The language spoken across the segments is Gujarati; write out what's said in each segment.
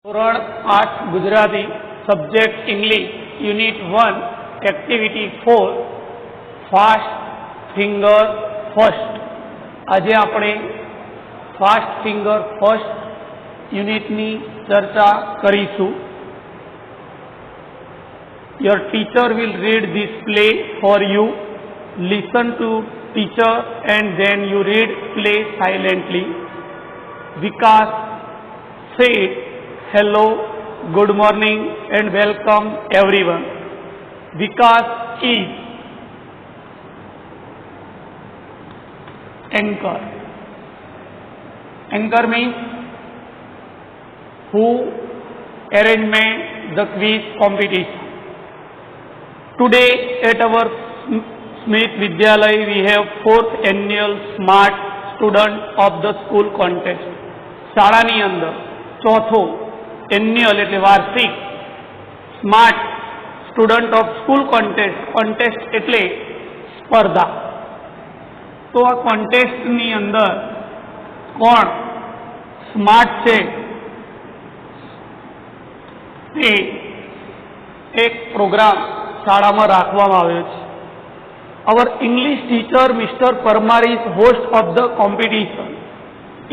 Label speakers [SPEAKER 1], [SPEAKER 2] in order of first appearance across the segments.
[SPEAKER 1] ધોરણ 8 Gujarati subject English unit 1 activity 4 fast finger first. આજે આપણે ફાસ્ટ ફિંગર ફર્સ્ટ યુનિટની ચર્ચા કરીશું. Your teacher will read this play for you. Listen to teacher and then you read play silently. Vikas said, hello, good morning and welcome everyone. Vikas is anchor. Anchor means who arrangement the quiz competition. Today at our Smith Vidyalaya we have 4th annual Smart Student of the School contest. શાળાની અંદર ચોથો એન્યુઅલ એટલે વાર્ષિક smart student of school contest એટલે સ્પર્ધા. તો આ કોન્ટેસ્ટની અંદર કોણ સ્માર્ટ છે તે એક પ્રોગ્રામ શાળામાં રાખવામાં આવ્યો છે. Our English teacher mister Parmar is host of the competition.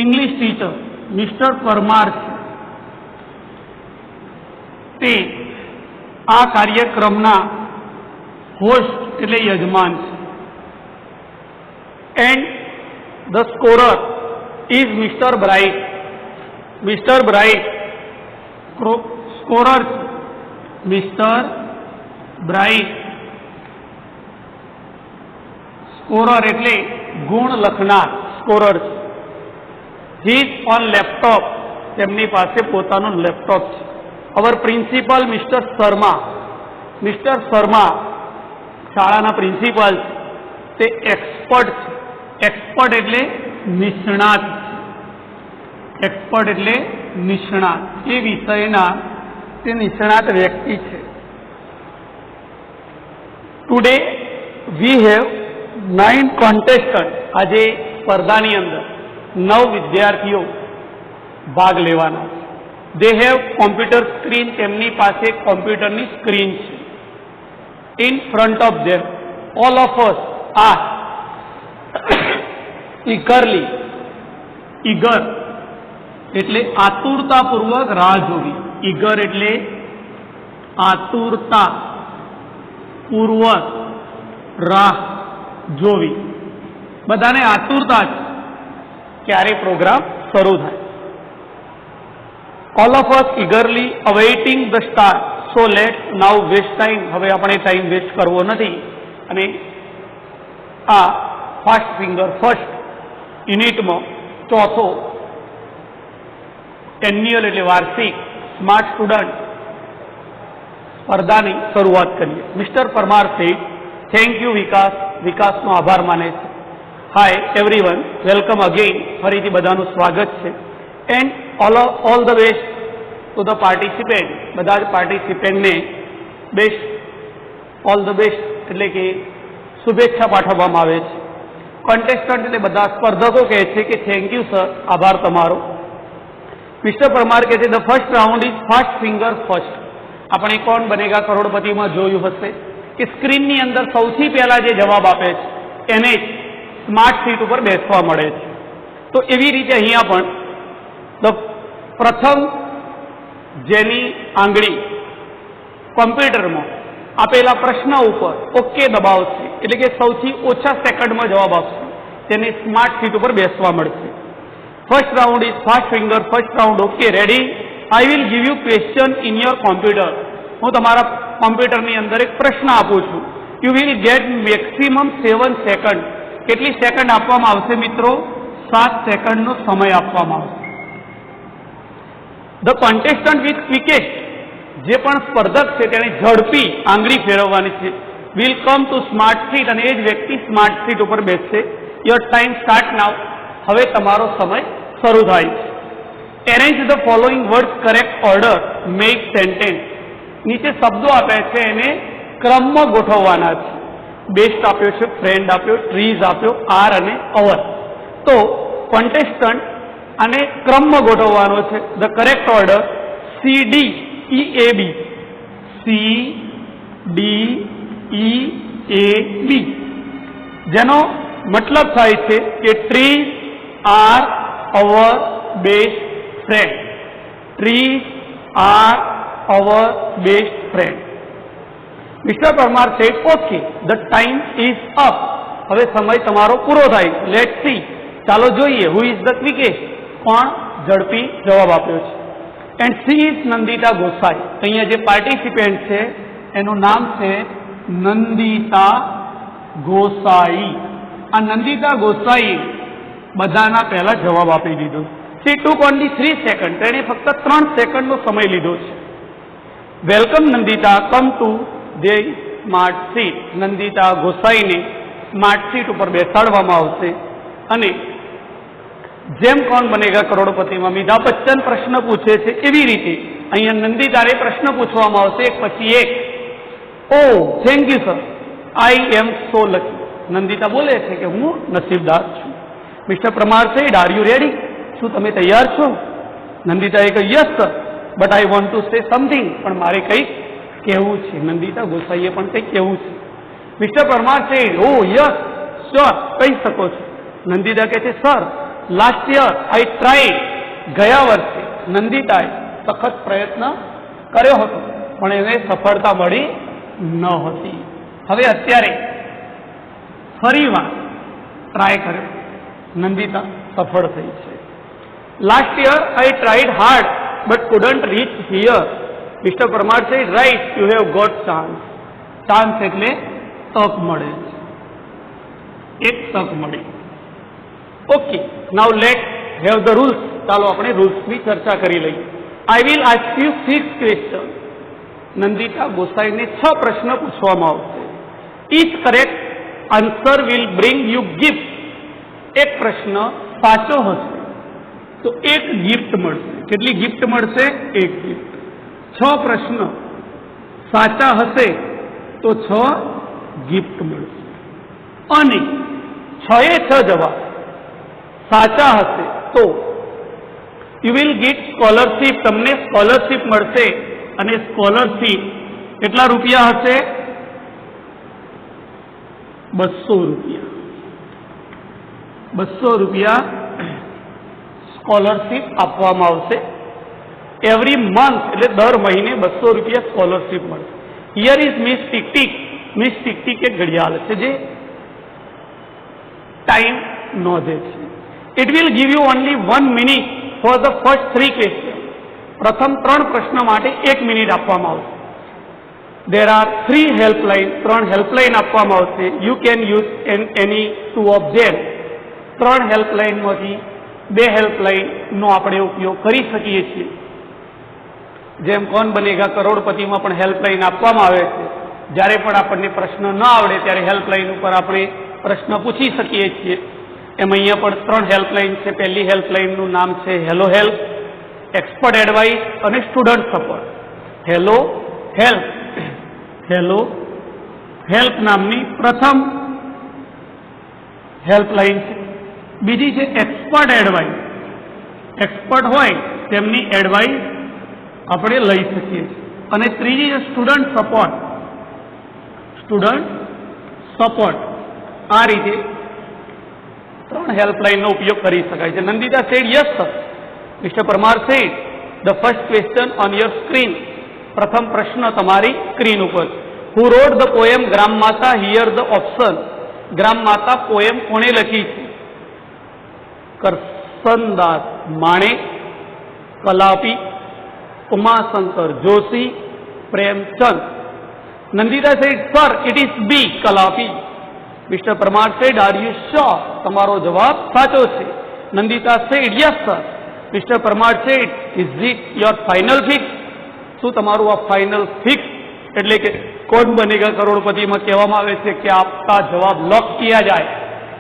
[SPEAKER 1] English teacher mister Parmar છે તે આ કાર્યક્રમના હોસ્ટ એટલે યજમાન છે. And the scorer is mister Bright. Mister Bright scorer છે. મિસ્ટર બ્રાઇટ સ્કોરર એટલે ગુણ લખનાર સ્કોરર છે. He is on laptop. તેમની પાસે પોતાનું લેપટોપ છે. Our principal mister Sharma. Mister Sharma શાળાના પ્રિન્સિપલ છે. તે એક્સપર્ટ છે. એક્સપર્ટ એટલે નિષ્ણાત. એક્સપર્ટ એટલે નિષ્ણાત. એ વિષયના તે નિષ્ણાત વ્યક્તિ છે. Today we have 9 કોન્ટેસ્ટન્ટ. આજે સ્પર્ધાની અંદર 9 વિદ્યાર્થીઓ ભાગ લેવાના છે. They have computer screen. તેમની પાસે કોમ્પ્યુટરની સ્ક્રીન છે. In front of them all of us are eagerly. eager એટલે આતુરતાપૂર્વક રાહ જોવી. eager એટલે આતુરતા પૂર્વક રાહ જોવી. બધાને આતુરતા છે ક્યારે પ્રોગ્રામ શરૂ થાય. All of us eagerly awaiting the start. So let's now waste time. હવે આપણે ટાઈમ વેસ્ટ કરવો નથી અને આ ફાસ્ટ ફિંગર ફર્સ્ટ યુનિટમાં ચોથો એન્યુઅલ એટલે વાર્ષિક સ્માર્ટ સ્ટુડન્ટ સ્પર્ધાની શરૂઆત કરીએ. Mister Parmar said, thank you Vikas. વિકાસનો આભાર માને છે. Hi everyone, welcome again. ફરીથી બધાનું સ્વાગત છે. And all the best to the participant. બધા જ પાર્ટિસિપેન્ટને બેસ્ટ ઓલ ધ બેસ્ટ એટલે કે શુભેચ્છા પાઠવવામાં આવે છે. કોન્ટેસ્ટન્ટ એટલે બધા સ્પર્ધકો કહે છે કે થેન્ક યુ સર, આભાર તમારો. મિસ્ટર પરમાર કહે છે the first round is fast finger first. આપણે કોણ બનેગા કરોડપતિમાં જોયું હશે કે સ્ક્રીનની અંદર સૌથી પહેલા જે જવાબ આપે છે એને જ સ્માર્ટ સીટ ઉપર બેસવા મળે છે. તો એવી રીતે અહીંયા પણ પ્રથમ જેની આંગળી કોમ્પ્યુટરમાં આપેલા પ્રશ્ન ઉપર ઓકે દબાવશે એટલે કે સૌથી ઓછા સેકન્ડમાં જવાબ આપશે તેને સ્માર્ટ સીટ ઉપર બેસવા મળશે. First round is fast finger first round. Okay ready? I will give you question in your computer. હું તમારા કોમ્પ્યુટરની અંદર એક પ્રશ્ન આપું છું. You will get maximum 7 second. કેટલી સેકન્ડ આપવામાં આવશે મિત્રો? 7 સેકન્ડનો સમય આપવામાં આવશે. ધ કોન્ટેસ્ટન્ટ વિથ ક્વિકેસ્ટ, જે પણ સ્પર્ધક છે તેને ઝડપી આંગળી ફેરવવાની છે, will come to smart seat અને એ જ વ્યક્તિ સ્માર્ટ સીટ ઉપર બેસશે. Your time start now. હવે તમારો સમય શરૂ થાય છે. Arrange the following words correct order. Make sentence. નીચે શબ્દો આપ્યા છે એને ક્રમમાં ગોઠવવાના છે. બેસ્ટ આપ્યો છે, ફ્રેન્ડ આપ્યો, ટ્રીઝ આપ્યો, આર અને અવર. તો કોન્ટેસ્ટન્ટ અને ક્રમમાં ગોઠવવાનો છે. The correct order C CDEAB, CDEAB, જેનો મતલબ થાય છે કે trees are our best friend. Trees are our best friend. Mister Parmar said okay, the time is up. હવે સમય તમારો પૂરો થાય. લેટ સી, ચાલો જોઈએ હુ ઇઝ ધ ક્વિકેસ્ટ, કોણ ઝડપી જવાબ આપ્યો છે. And she is Nandita Gosai. અહીંયા જે પાર્ટિસિપેન્ટ છે એનું નામ છે નંદિતા ગોસાઈ. આ નંદિતા ગોસાઈ બધાના પહેલા જવાબ આપી દીધો. She took only 3 second. તેણે ફક્ત 3 સેકન્ડનો સમય લીધો છે. Welcome Nandita, come to the smart seat. Nandita ગોસાઈને સ્માર્ટ સીટ ઉપર બેસાડવામાં આવશે અને જેમ કોણ બનેગા કરોડપતિમાં અમિતાભ બચ્ચન પ્રશ્ન પૂછે છે એવી રીતે અહીંયા નંદિતાને પ્રશ્ન પૂછવામાં આવશે એક પછી એક. Oh thank you sir, I am so lucky. Nandita બોલે છે કે હું નસીબદાર છું. Mister Parmar said are you ready? શું તમે તૈયાર છો? નંદિતાએ કહ્યું yes sir, but I want to say something. પણ મારે કંઈક કહેવું છે. નંદિતા ગોસાઈએ પણ કંઈક કહેવું છે. Mister Parmar said oh yes sure, કહી શકો છો. નંદિતા કહે છે sir, last year I tried. ગયા વર્ષે નંદિતાએ સખત પ્રયત્ન કર્યો હતો પણ એને સફળતા મળી ન હતી. હવે અત્યારે ફરીવાર ટ્રાય કર્યો, નંદિતા સફળ થઈ છે. Last year I tried hard but couldn't reach here. Mister Parmar said right, you have got chance. Chance એટલે તક મળે છે, એક તક મળી. Okay, now let have the rules. ચાલો આપણે રૂલ્સની ચર્ચા કરી લઈએ. I will ask you 6 question. Nandita ગોસાઈને 6 પ્રશ્ન પૂછવામાં આવશે. Each correct answer will bring you gift. એક પ્રશ્ન સાચો હશે તો એક ગિફ્ટ મળશે. કેટલી ગિફ્ટ મળશે? એક ગિફ્ટ. 6 પ્રશ્ન સાચા હશે તો 6 ગિફ્ટ મળશે અને 6 એ 6 જવાબ સાચા હશે તો યુ વિલ ગેટ સ્કોલરશીપ. તમને સ્કોલરશીપ મળશે અને સ્કોલરશીપ કેટલા રૂપિયા હશે? 200 રૂપિયા. 200 રૂપિયા સ્કોલરશીપ આપવામાં આવશે. એવરી મંથ એટલે દર મહિને 200 રૂપિયા સ્કોલરશીપ મળશે. Here is miss tick. Miss tick એક ઘડિયાળ છે જે ટાઈમ નોંધે છે. It will give you only 1 minute for the first 3 question. પ્રથમ 3 પ્રશ્ન માટે 1 મિનિટ આપવામાં આવશે. There are 3 helpline. 3 હેલ્પલાઇન આપવામાં આવશે. You can use any 2 of them. 3 હેલ્પલાઇનમાંથી 2 હેલ્પલાઇનનો આપણે ઉપયોગ કરી શકીએ છીએ. જેમ કોણ બનેગા કરોડપતિમાં પણ હેલ્પલાઇન આપવામાં આવે છે. જ્યારે પણ આપણને પ્રશ્ન ન આવડે ત્યારે હેલ્પલાઇન ઉપર આપણે પ્રશ્ન પૂછી શકીએ છીએ. એમ અહીંયા પણ 3 હેલ્પલાઇન છે. પહેલી હેલ્પલાઇનનું નામ છે હેલો હેલ્પ, એક્સપર્ટ એડવાઇસ અને સ્ટુડન્ટ સપોર્ટ. હેલો હેલ્પ નામની પ્રથમ હેલ્પલાઇન છે. બીજી છે એક્સપર્ટ એડવાઇસ. એક્સપર્ટ હોય તેમની એડવાઇસ આપણે લઈ શકીએ છીએ. અને ત્રીજી છે સ્ટુડન્ટ સપોર્ટ. આ રીતે 3 હેલ્પલાઇનનો ઉપયોગ કરી શકાય છે. Nandita said yes sir. Mister Parmar said the first question on your screen. પ્રથમ પ્રશ્ન તમારી સ્ક્રીન ઉપર. Who wrote the poem Gram Mata? Here the option. ગ્રામ માતા પોએમ કોણે લખી છે? Karsandas Manek, Kalapi, Umashankar Joshi, Premchand. Nandita said sir it is B, Kalapi. Mister Parmar said are you sure? તમારો જવાબ સાચો છે. Nandita said yes sir. Mister Parmar said is it your final fix? શું તમારું આ ફાઇનલ ફિક્સ એટલે કે કોણ બનેગા કરોડપતિમાં કહેવામાં આવે છે કે આપકા જવાબ લોક કિયા જાય.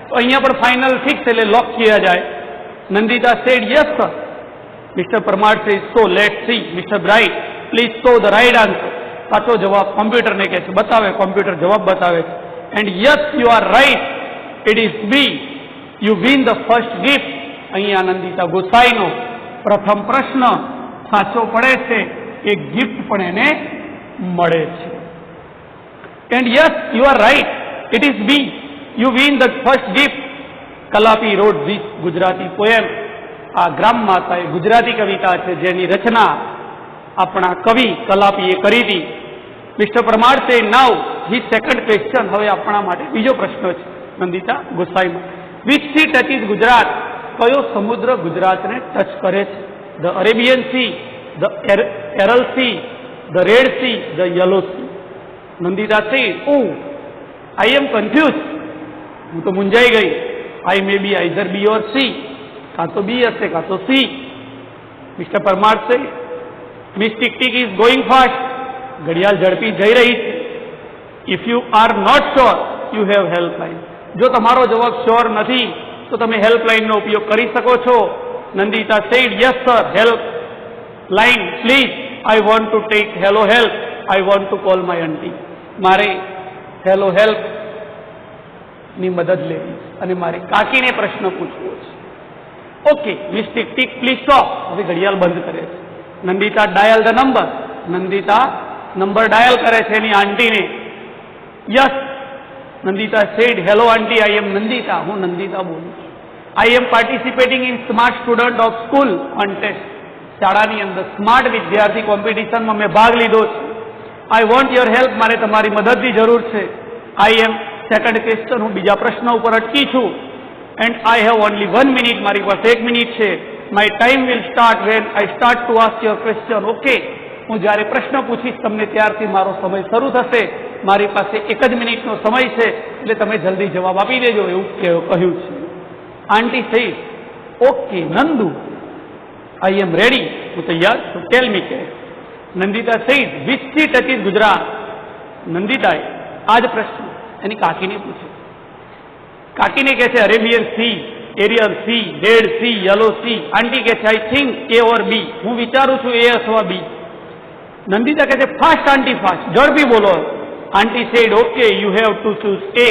[SPEAKER 1] તો અહીંયા પણ ફાઇનલ ફિક્સ એટલે લોક કિયા જાય. Nandita said yes sir. Mister Parmar said so let see. Mister bright please show the right answer. સાચો જવાબ કોમ્પ્યુટરને કહે છે, બતાવે. કોમ્પ્યુટર જવાબ બતાવે છે. And yes you are right, it is B. You win the first gift. અહીંયા નંદિતા ગોસાઈનો પ્રથમ પ્રશ્ન સાચો પડે છે, એક ગિફ્ટ પણ એને મળે છે. And yes, you are right, it is B. You win the first gift. Kalapi wrote this Gujarati poem. આ ગ્રામ માતા એ ગુજરાતી કવિતા છે જેની રચના આપણા કવિ કલાપીએ કરી હતી. મિસ્ટર પરમાર સે નાઉ હી સેકન્ડ ક્વેશ્ચન. હવે આપણા માટે બીજો પ્રશ્ન છે નંદિતા ગોસાઈમાં. Which sea touches Gujarat? કયો સમુદ્ર ગુજરાતને ટચ કરે છે? The Arabian sea, the Aral sea, the red sea, the yellow sea. Nandita say oh I am confuse. હું તો મૂંઝાઈ ગઈ. I may be either B or C. કાં તો બી હશે કાં તો C. Mister Parmar say miss tick tick is going fast. ઘડિયાળ ઝડપી જઈ રહી છે. If you are not sure you have helpline. જો તમારો જવાબ શ્યોર નથી તો તમે હેલ્પલાઇનનો ઉપયોગ કરી શકો છો. Nandita said yes sir, help line please. I want to take hello help. I want to call my aunty. મારે હેલો હેલ્પ ની મદદ લેવી અને મારે કાકીને પ્રશ્ન પૂછવો છે. Okay miss tick tick please stop. હવે ઘડિયાળ બંધ કરે છે. Nandita dial the number. Nandita number dial કરે છે એની આંટીને. Yes, Nandita said hello aunty, I am Nandita. હું નંદિતા બોલું છું. I am participating in smart student of school contest. શાળાની અંદર સ્માર્ટ વિદ્યાર્થી કોમ્પિટિશનમાં મેં ભાગ લીધો છે. I want your help. મારે તમારી મદદની જરૂર છે. I am second question. હું બીજા પ્રશ્ન ઉપર અટકી છું. And I have only 1 minute. મારી પાસે 1 મિનિટ છે. My time will start when I start to ask your question. Okay, હું જ્યારે પ્રશ્ન પૂછીશ તમને ત્યારથી મારો સમય શરૂ થશે. મારી પાસે 1 જ મિનિટનો સમય છે એટલે તમે જલ્દી જવાબ આપી દેજો એવું કહ્યું છે. Aunty said okay Nandu, I am ready. હું તૈયાર છું. ટેલ મી કે. Nandita said which sea touches Gujarat. નંદિતાએ આ જ પ્રશ્ન એની કાકીને પૂછ્યો. કાકીને કહે છે Arabian sea, Aral sea, red sea, yellow sea. Aunty કહે છે આઈ થિંક એ ઓર બી. હું વિચારું છું એ અથવા બી. નંદિતા કહે છે ફાસ્ટ આંટી ફાસ્ટ, ઝડપી બોલો. Aunty said okay you have to choose A.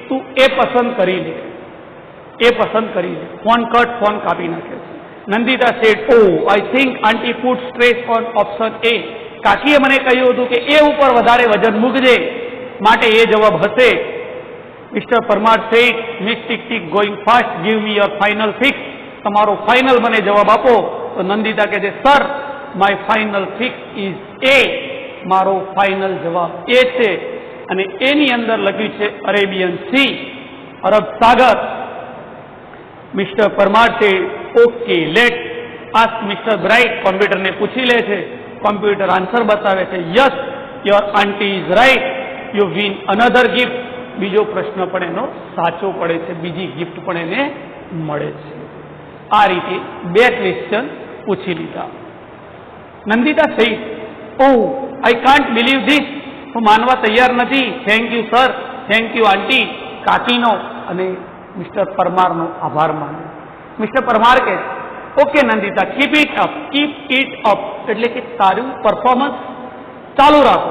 [SPEAKER 1] તું એ પસંદ કરી લે. એ પસંદ કરી લે. ફોન કટ, ફોન કાપી નાખે છે. Nandita said oh I think aunty put stress on option A. કાકીએ મને કહ્યું હતું કે એ ઉપર વધારે વજન મૂકજે માટે એ જવાબ હશે. Mister Parmar said miss tick tick going fast give me your final fix. તમારો ફાઇનલ મને જવાબ આપો. તો નંદિતા કહે છે sir my final fix is A. મારો ફાઇનલ જવાબ એ છે અને એની અંદર લખ્યું છે અરેબિયન સી, અરબ સાગર. મિસ્ટર પરમાર છે okay let ask mister Bright. કોમ્પ્યુટરને પૂછી લે છે. કોમ્પ્યુટર આન્સર બતાવે છે yes your aunty is right, you win another gift. બીજો પ્રશ્ન પણ એનો સાચો પડે છે. બીજી ગિફ્ટ પણ એને મળે છે. આ રીતે 2 ક્વેશ્ચન પૂછી લીધા. Nandita said oh I can't believe this. હું માનવા તૈયાર નથી. Thank you sir, thank you aunty. કાકીનો અને મિસ્ટર પરમારનો આભાર માનો. મિસ્ટર પરમાર કહે okay Nandita keep it up, keep it up એટલે કે સારું પરફોર્મન્સ ચાલુ રાખો.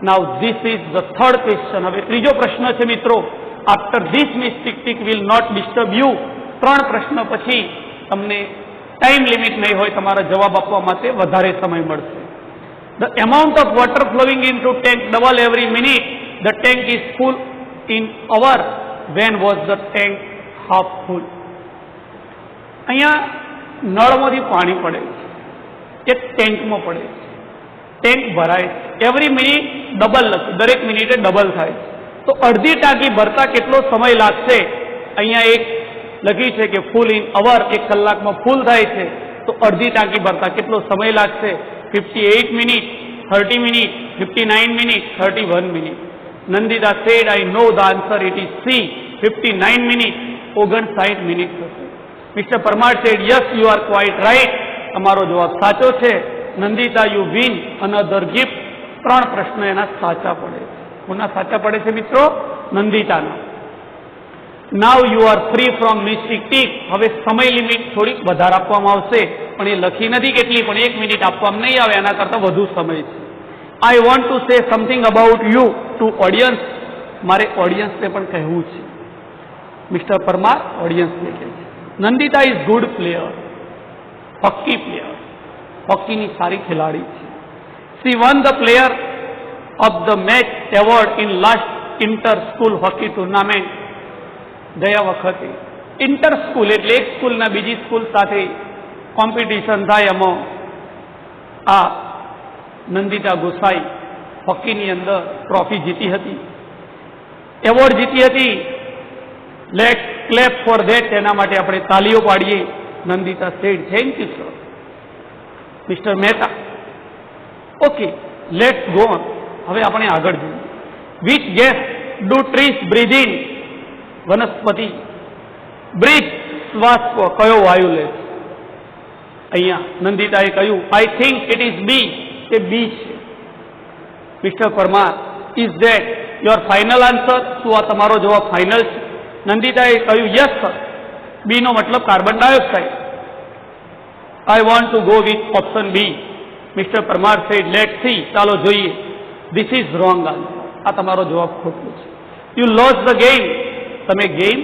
[SPEAKER 1] Now this is the third question. હવે ત્રીજો પ્રશ્ન છે મિત્રો. After this miss tick tick will not disturb you. 3 પ્રશ્ન પછી તમને ટાઈમ લિમિટ નહીં હોય, તમારા જવાબ આપવા માટે વધારે સમય મળશે. The amount of water flowing into tank double every minute. The tank is full in hour. When was the tank half full. અહીંયા નળમાંથી પાણી પડે છે, એક ટેન્કમાં પડે છે. ટેન્ક ભરાય છે. એવરી મિનિટ ડબલ લખ્યું, દરેક મિનિટે ડબલ થાય છે. તો અડધી ટાંકી ભરતા કેટલો સમય લાગશે? અહીંયા એક લખ્યું છે કે ફૂલ ઇન અવર, 1 કલાકમાં ફૂલ થાય છે. તો અડધી ટાંકી ભરતા કેટલો સમય લાગશે? 58 minute, 30 minute, 59 minute, 31 minute. Nandita said I know the answer it is C, 59 minute, 59 minute થશે. Mister Parmar said yes you are quite right. તમારો જવાબ સાચો છે. Nandita you win another gift. 3 પ્રશ્ન એના સાચા પડે છે. કોના સાચા પડે છે મિત્રો? નંદિતાના. Now you are free from miss tick tick. હવે સમય લિમિટ થોડીક વધારે આપવામાં આવશે, પણ એ લખી નથી કેટલી, પણ 1 મિનિટ આપવામાં નહીં આવે, એના કરતાં વધુ સમય છે. I want to say something about you to audience. મારે ઓડિયન્સને પણ કહેવું છે. મિસ્ટર પરમાર ઓડિયન્સને કહે છે Nandita is good player, hockey player. હોકીની સારી ખેલાડી છે. She won the player of the match award in last inter school hockey tournament. ગયા વખતે ઇન્ટર સ્કૂલ એટલે એક સ્કૂલના બીજી સ્કૂલ સાથે કોમ્પિટિશન થાય એમાં આ નંદિતા ગોસાઈ હોકીની અંદર ટ્રોફી જીતી હતી, એવોર્ડ જીતી હતી. લેટ ક્લેપ ફોર ધેટ, એના માટે આપણે તાલીઓ પાડીએ. Nandita said thank you sir. Mister Mehta okay let's go on. હવે આપણે આગળ જોઈએ. Which gas do trees breathe in? વનસ્પતિ બ્રીથ શ્વાસ કયો વાયુ લે છે? અહીંયા નંદિતાએ કહ્યું I think it is B, એ બી છે. Mister Parmar is that your final answer? શું આ તમારો જવાબ ફાઇનલ છે? નંદિતાએ કહ્યું યસ સર. બી નો મતલબ carbon dioxide. I want to go with option B. Mister Parmar said let see, ચાલો જોઈએ. This is wrong answer. આ તમારો જવાબ ખોટો છે. યુ લોસ્ટ ધ ગેમ, તમે ગેમ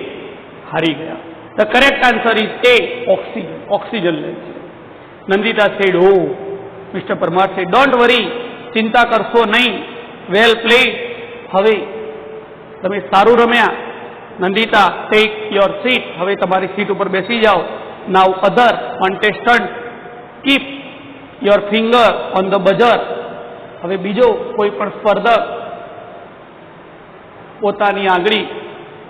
[SPEAKER 1] હારી ગયા. The correct answer is A, oxygen. Oxygen લે છે. Nandita said oh. Mister Parmar said don't worry, ચિંતા કરશો નહીં. વેલ પ્લેડ, હવે તમે સારું રમ્યા. નંદિતા ટેક યોર સીટ, હવે તમારી સીટ ઉપર બેસી જાઓ. Now other contestant keep your finger on the buzzer. હવે બીજો કોઈ પણ સ્પર્ધક પોતાની આંગળી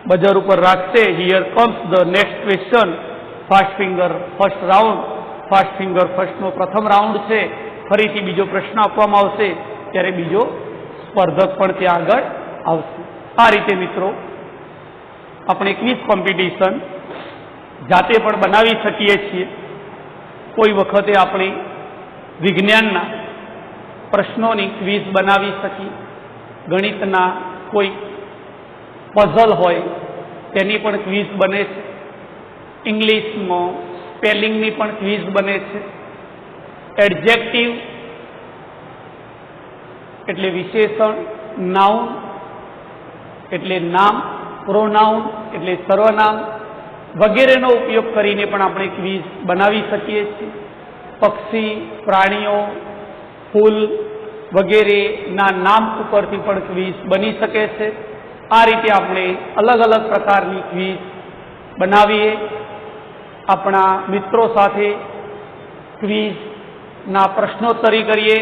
[SPEAKER 1] બજર ઉપર રાખશે. Here comes the next question. Fast finger first round. Fast finger ફર્સ્ટનો પ્રથમ રાઉન્ડ છે. ફરીથી બીજો પ્રશ્ન આપવામાં આવશે, ત્યારે બીજો સ્પર્ધક પણ ત્યાં આગળ આવશે. આ રીતે મિત્રો આપણે ક્વિઝ કોમ્પિટિશન જાતે પણ બનાવી શકીએ છીએ. કોઈ વખતે આપણે વિજ્ઞાનના પ્રશ્નોની ક્વિઝ બનાવી શકીએ. ગણિતના કોઈ પઝલ હોય તેની પણ ક્વિઝ બને છે. ઇંગ્લિશમાં સ્પેલિંગની પણ ક્વિઝ બને છે. એડજેક્ટિવ એટલે વિશેષણ, નાઉન એટલે નામ, પ્રોનાઉન એટલે સર્વનામ વગેરેનો ઉપયોગ કરીને પણ આપણે ક્વિઝ બનાવી શકીએ છીએ. પક્ષી, પ્રાણીઓ, ફૂલ વગેરેના નામ ઉપરથી પણ ક્વિઝ બની શકે છે. આ રીતે આપણે અલગ અલગ પ્રકારની ક્વિઝ બનાવીએ. આપણા મિત્રો સાથે ક્વિઝના પ્રશ્નોત્તરી કરીએ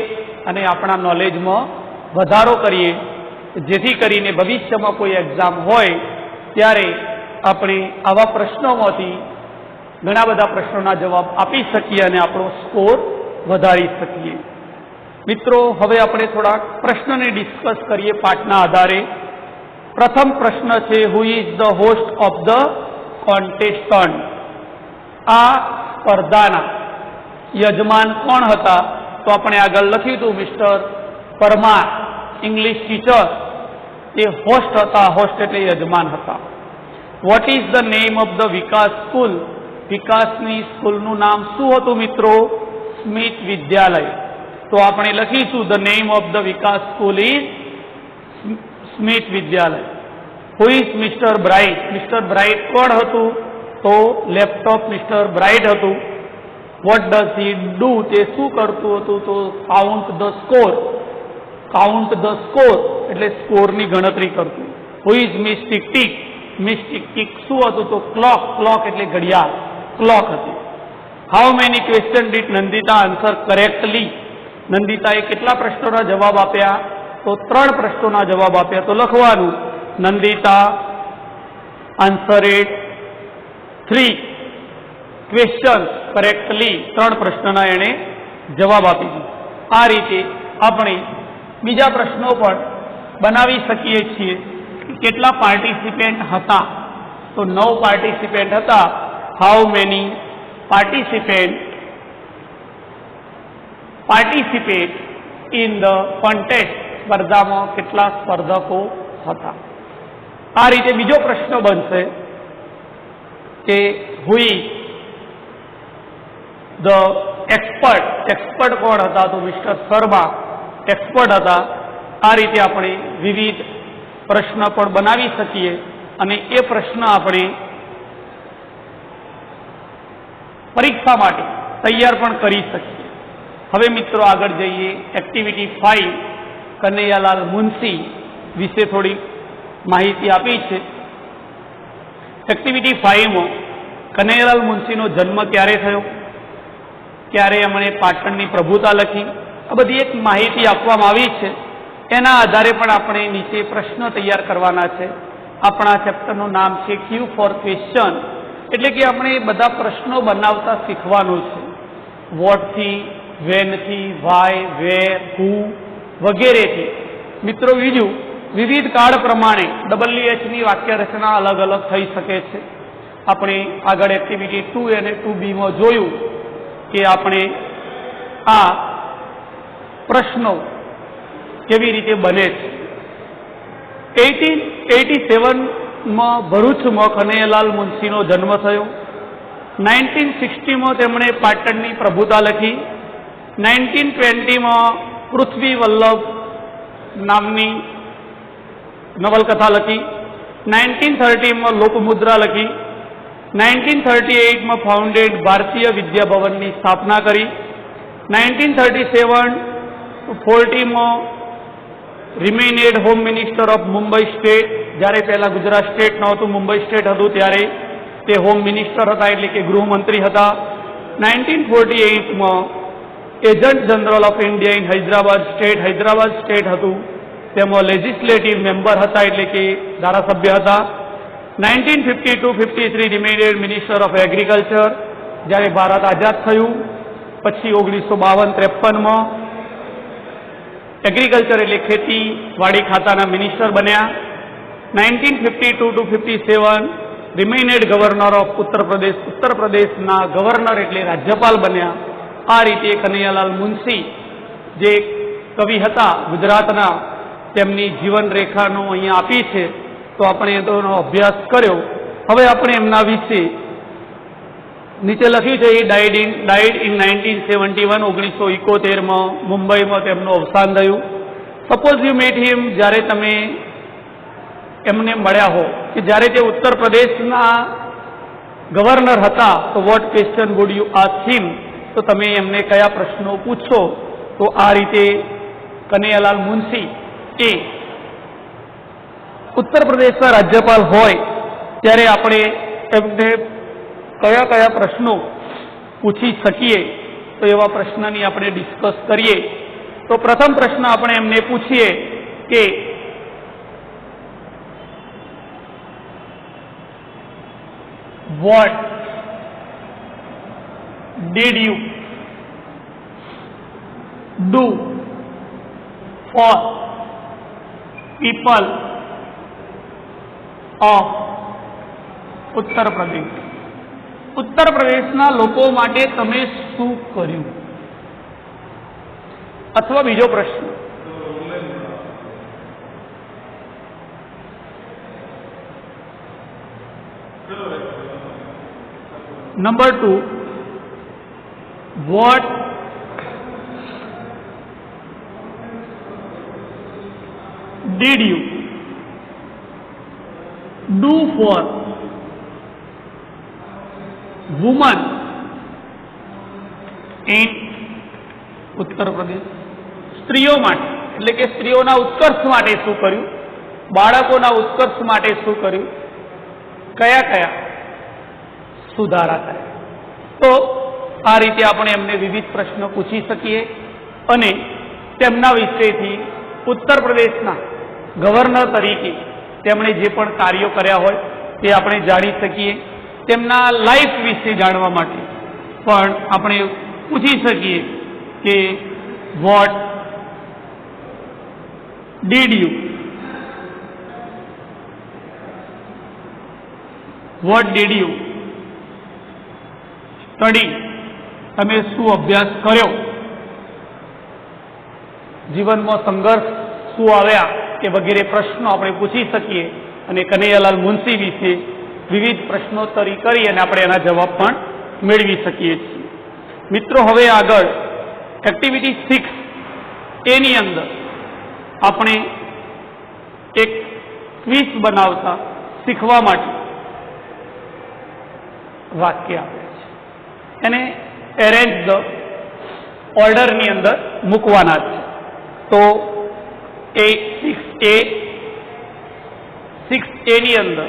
[SPEAKER 1] અને આપણા નોલેજમાં વધારો કરીએ, જેથી કરીને ભવિષ્યમાં કોઈ એક્ઝામ હોય ત્યારે આપણે આવા પ્રશ્નોમાંથી ઘણા બધા પ્રશ્નોના જવાબ આપી શકીએ અને આપણો સ્કોર વધારી શકીએ. મિત્રો હવે આપણે થોડાક પ્રશ્નને ડિસ્કસ કરીએ પાઠના આધારે. પ્રથમ પ્રશ્ન છે who is the host of the contestant? આ સ્પર્ધાના યજમાન કોણ હતા? તો આપણે આગળ લખ્યું હતું મિસ્ટર પરમાર, ઇંગ્લિશ ટીચર, એ હોસ્ટ હતા. હોસ્ટ એટલે યજમાન હતા. What is the name of the Vikas school? વિકાસની સ્કૂલનું નામ શું હતું મિત્રો? સ્મિત વિદ્યાલય. તો આપણે લખીશું the name of the Vikas school is Smit Vidyalaya. Who is mister Bright? Mister Bright કોણ હતું? તો લેપટોપ મિસ્ટર બ્રાઇટ હતું. What does he do? તે શું કરતું હતું? તો count the score. Count the score એટલે સ્કોરની ગણતરી કરતું. Who is miss tick tick? Miss tick tick શું હતું? તો ક્લોક. ક્લોક એટલે ઘડિયાળ, ક્લોક હતી. How many question did Nandita answer correctly? નંદિતાએ કેટલા પ્રશ્નોના જવાબ આપ્યા? તો 3 પ્રશ્નોના જવાબ આપ્યા. તો લખવાનું નંદિતા આન્સરેડ 3 ક્વેશ્ચન કરેક્ટલી. 3 પ્રશ્નના એણે જવાબ આપી દીધો. આ રીતે આપણે બીજા પ્રશ્નો પણ બનાવી શકીએ છીએ. કેટલા પાર્ટિસિપેન્ટ હતા? તો 9 પાર્ટિસિપેન્ટ હતા. How many participate in the contest? સ્પર્ધામાં કેટલા સ્પર્ધકો હતા? આ રીતે બીજો પ્રશ્ન બનશે કે હુ ઇઝ ધ એક્સપર્ટ? એક્સપર્ટ કોણ હતા? તો મિસ્ટર શર્મા એક્સપર્ટ હતા. આ રીતે આપણે વિવિધ પ્રશ્ન પણ બનાવી શકીએ અને એ પ્રશ્ન આપણે પરીક્ષા માટે તૈયાર પણ કરી શકીએ. હવે મિત્રો આગળ જઈએ એક્ટિવિટી 5 કનૈયાલાલ મુનશી વિશે થોડી માહિતી આપી છે. એક્ટિવિટી 5 માં કનૈયાલાલ મુનશીનો જન્મ ક્યારે થયો, ક્યારે એમણે પાટણની પ્રભુતા લખી, આ બધી એક માહિતી આપવામાં આવી છે. એના આધારે પણ આપણે નીચે પ્રશ્ન તૈયાર કરવાના છે. આપણા ચેપ્ટરનું નામ છે ક્યુ ફોર ક્વેશ્ચન, એટલે કે આપણે બધા પ્રશ્નો બનાવતા શીખવાનું છે. વોટથી, વેનથી, વાય, વેર, હુ વગેરેથી. મિત્રો બીજું, વિવિધ કાળ પ્રમાણે WH ની વાક્ય રચના અલગ અલગ થઈ શકે છે. આપણે આગળ એક્ટિવિટી 2 અને 2B માં જોયું કે આપણે આ પ્રશ્નો કેવી રીતે બને છે. 1887માં ભરૂચમાં કનૈયાલાલ મુનશીનો જન્મ થયો. 1960માં તેમણે પાટણની પ્રભુતા લખી. 1920માં પૃથ્વી વલ્લભ નામની નવલકથા લખી. 1930માં લોકમુદ્રા લખી. 1938માં ફાઉન્ડેડ ભારતીય વિદ્યાભવનની સ્થાપના કરી. 1937-40માં remained home minister of Mumbai state, જ્યારે પહેલા ગુજરાત સ્ટેટ નહોતું, મુંબઈ સ્ટેટ હતું, ત્યારે તે હોમ મિનિસ્ટર હતા, એટલે કે ગૃહમંત્રી હતા. 1948માં agent general of India in Hyderabad state હતું, તેમાં લેજિસ્લેટિવ મેમ્બર હતા, એટલે કે ધારાસભ્ય હતા. 1952-53 રિમેઇનેડ મિનિસ્ટર ઓફ એગ્રીકલ્ચર, જ્યારે ભારત આઝાદ થયું. પછી 1952-53માં એગ્રીકલ્ચર એટલે ખેતીવાડી ખાતાના મિનિસ્ટર બન્યા. 1952-57 રિમેઇનેડ ગવર્નર ઓફ ઉત્તર પ્રદેશના ગવર્નર એટલે રાજ્યપાલ બન્યા. આ રીતે કનૈયાલાલ મુનશી જે કવિ હતા ગુજરાતના, તેમની જીવન રેખાનો અહીંયા આપી છે, તો આપણે એનો અભ્યાસ કર્યો. હવે આપણે એમના વિશે નીચે લખ્યું છે, એ ડાઇડ ઇન 1971, 1971માં મુંબઈમાં તેમનું અવસાન થયું. સપોઝ યુ મેટ હિમ, જ્યારે તમે એમને મળ્યા હો કે જ્યારે તે ઉત્તર પ્રદેશના ગવર્નર હતા, તો what question would you ask him, તો તમે એમને કયા પ્રશ્નો પૂછશો. તો આ રીતે કનૈયાલાલ મુનશી એ ઉત્તર પ્રદેશના રાજ્યપાલ હોય ત્યારે આપણે એમને કયા કયા પ્રશ્નો પૂછી શકીએ, તો એવા પ્રશ્નની આપણે ડિસ્કસ કરીએ. તો પ્રથમ પ્રશ્ન આપણે એમને પૂછીએ કે what did you do for people of Uttar Pradesh? ઉત્તર પ્રદેશના લોકો માટે તમે શું કર્યું? અથવા બીજો પ્રશ્ન, number 2, what did you do for women in Uttar Pradesh? સ્ત્રીઓ માટે, એટલે કે સ્ત્રીઓના ઉત્કર્ષ માટે શું કર્યું, બાળકોના ઉત્કર્ષ માટે શું કર્યું, કયા કયા સુધારા કર્યા. તો આ રીતે આપણે એમને વિવિધ પ્રશ્નો પૂછી શકીએ અને તેમના વિષયથી ઉત્તર પ્રદેશના ગવર્નર તરીકે તેમણે જે પણ કાર્યો કર્યા હોય તે આપણે જાણી શકીએ. તેમના લાઈફ વિશે જાણવા માટે પણ આપણે પૂછી શકીએ કે વોટ ડીડ યુ સ્ટડી, તમે શું અભ્યાસ કર્યો, જીવનમાં સંઘર્ષ શું આવ્યા, કે વગેરે પ્રશ્નો આપણે પૂછી શકીએ અને કનૈયાલાલ મુનશી વિશે વિવિધ પ્રશ્નોત્તરી કરી અને આપણે એના જવાબ પણ મેળવી શકીએ છીએ. મિત્રો હવે આગળ એક્ટિવિટી 6 એની અંદર આપણે એક ક્વિઝ બનાવતા શીખવા માટે વાક્ય આપે છે, એને એરેન્જ ધ ઓર્ડરની અંદર મૂકવાના છે. તો 6A ની અંદર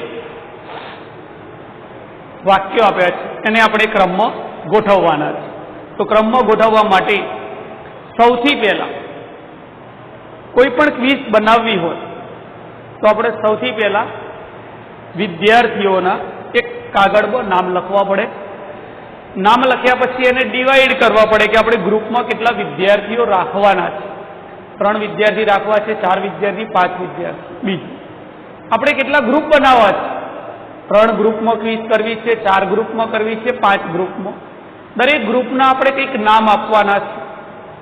[SPEAKER 1] વાક્યો આપ્યા છે, એને આપણે ક્રમમાં ગોઠવવાના છે. તો ક્રમમાં ગોઠવવા માટે સૌથી પહેલા કોઈ પણ ક્વિઝ બનાવવી હોય તો આપણે સૌથી પહેલા વિદ્યાર્થીઓના એક કાગળમાં નામ લખવા પડે. નામ લખ્યા પછી એને ડિવાઈડ કરવા પડે કે આપણે ગ્રુપમાં કેટલા વિદ્યાર્થીઓ રાખવાના છે. 3 વિદ્યાર્થી રાખવા છે, 4 વિદ્યાર્થી, 5 વિદ્યાર્થી. બીજું આપણે કેટલા ગ્રુપ બનાવવા છે. 3 ગ્રુપમાં ક્વિઝ કરવી છે, 4 ગ્રુપમાં કરવી છે, 5 ગ્રુપમાં. દરેક ગ્રુપના આપણે કંઈક નામ આપવાના છે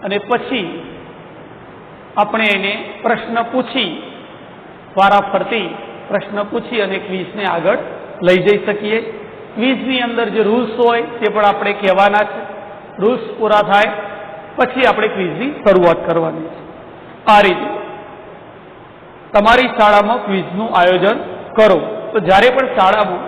[SPEAKER 1] અને પછી આપણે એને પ્રશ્ન પૂછી, વારાફરતી પ્રશ્ન પૂછી અને ક્વિઝને આગળ લઈ જઈ શકીએ. ક્વિઝની અંદર જે રૂલ્સ હોય તે પણ આપણે કહેવાના છે. રૂલ્સ પૂરા થાય પછી આપણે ક્વિઝની શરૂઆત કરવાની છે. આ રીતે તમારી શાળામાં ક્વિઝનું આયોજન કરો. તો જ્યારે પણ શાળામાં